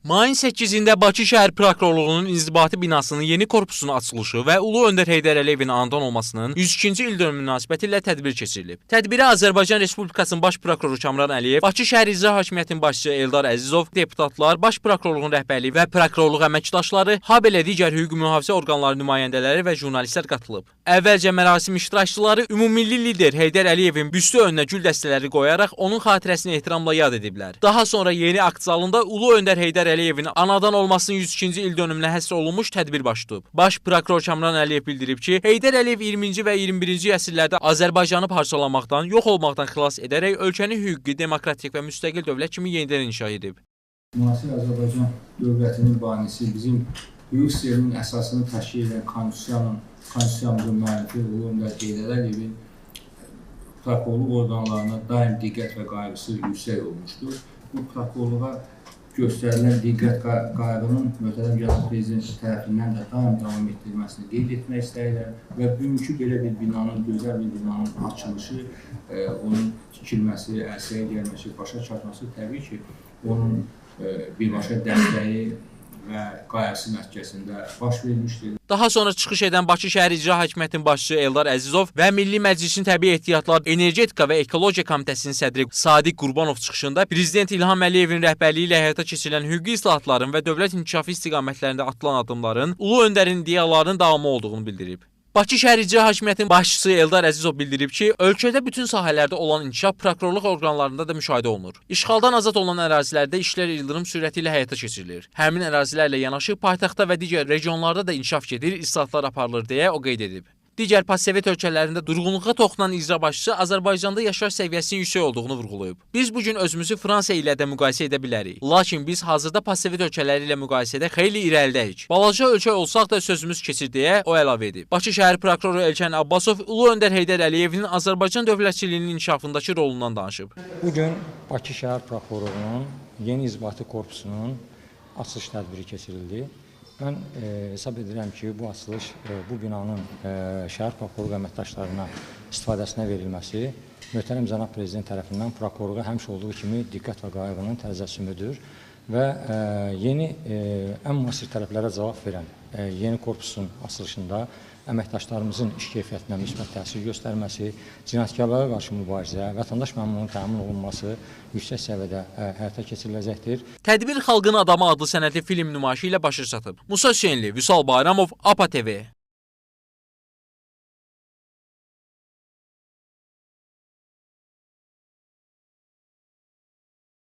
Mayın 8-də Bakı şəhər prokurorluğunun inzibati binasının yeni korpusunun açılışı və Ulu Öndər Heydər Əliyevin anadan olmasının 102-ci ildönümü münasibətilə tədbir keçirilib. Tədbirə Azərbaycan Respublikasının Baş prokuroru Kamran Əliyev, Bakı şəhər İcra Hakimiyyətinin başçısı Eldar Əzizov, deputatlar, Baş prokurorluğun rəhbərliyi və prokurorluq əməkdaşları, habelə digər hüquq mühafizə orqanları nümayəndələri və jurnalistlər qatılıb. Əvvəlcə mərasim iştirakçıları ümummilli lider Heydər Əliyevin büstü önünə gül dəstələri qoyaraq onun xatirəsini ehtiramla yad ediblər. Daha sonra yeni akt zalında Ulu Öndər Heydər Əliyevin anadan olmasının 102-ci ildönümünə həsr olunmuş tədbir baş tutub. Baş prokuror Kamran Əliyev bildirib ki, Heydər Əliyev 20-ci və 21-ci əsrlərdə Azərbaycanı parçalamaqdan, yox olmaqdan xilas edərək ölkəni hüquqi, demokratik və müstəqil dövlət kimi yenidən inşa edib. Müasir Azərbaycan dövlətinin banisi, bizim hüquq sisteminin əsasını təşkil edən konstitusiyamızın müəllifi Ulu Öndər Heydər Əliyevin prokurorluq orqanlarına daim diqqət və qayğısı yüksək olmuşdur. Bu prokurorluğa göstərilən diqqət qayğının möhtərəm Cənab Prezident tərəfindən də davam etdirilməsini qeyd etmək istəyirəm və bugünkü belə bir binanın, gözəl bir binanın açılışı, onun tikilməsi, ərsəyə gəlməsi, başa çatması təbii ki, onun birbaşa dəstəyi və qayğısı nəticəsində baş vermişdir. Daha sonra çıxış edən Bakı şəhər İcra Hakimiyyətinin başçısı Eldar Əzizov və Milli Məclisin Təbii Ehtiyatlar, Energetika və Ekologiya Komitəsinin sədri Sadiq Qurbanov çıxışında Prezident İlham Əliyevin rəhbərliyi ilə həyata keçirilən hüquqi islahatların və dövlət inkişafı istiqamətlərində atılan addımların Ulu Öndərin iddialarının davamı olduğunu bildirib. Bakı şəhər İcra Hakimiyyətinin başçısı Eldar Əzizov bildirib ki, ölkədə bütün sahələrdə olan inkişaf prokurorluq orqanlarında da müşahidə olunur. İşğaldan azad olunan ərazilərdə işlər ildırım sürəti ilə həyata keçirilir. Həmin ərazilərlə yanaşı paytaxtda və digər regionlarda da inkişaf gedir, islahatlar aparılır deyə o qeyd edib. Digər postsovet ölkələrində durğunluğa toxunan icra başçısı Azərbaycanda yaşayış səviyyəsinin yüksək olduğunu vurğulayıb. Biz bugün özümüzü Fransa ilə də müqayisə edə bilərik. Lakin biz hazırda postsovet ölkələri ilə müqayisədə xeyli irəlidəyik. Balaca ölkə olsaq da sözümüz keçir deyə o əlavə edib. Bakı şəhər prokuroru Elkən Abbasov Ulu Öndər Heydər Əliyevin Azərbaycan dövlətçiliyinin inkişafındakı rolundan danışıb. Bugün Bakı şəhər prokurorluğunun yeni inzibati korpusunun açılış tədbiri keçirildi. Mən hesab edirəm ki, bu açılış, bu binanın şəhər prokurorluq əməkdaşlarına istifadəsinə verilməsi möhtərəm Cənab Prezident tərəfindən prokurorluğa həmişə olduğu kimi diqqət və qayğının təzəssümüdür və yeni ən müasir tələblərə cavab verən yeni korpusun açılışında əməkdaşlarımızın iş keyfiyyətinə müsbət təsir göstərməsi, cinayətkarlara qarşı mübarizə, vətəndaş məmnunluğunun təmin olunması yüksək səviyyədə həyata keçiriləcəkdir. Tədbir Xalqın Adamı adlı sənədli film nümayişi ilə başa çatıb. Musa Hüseynli, Vüsal Bayramov, APA TV.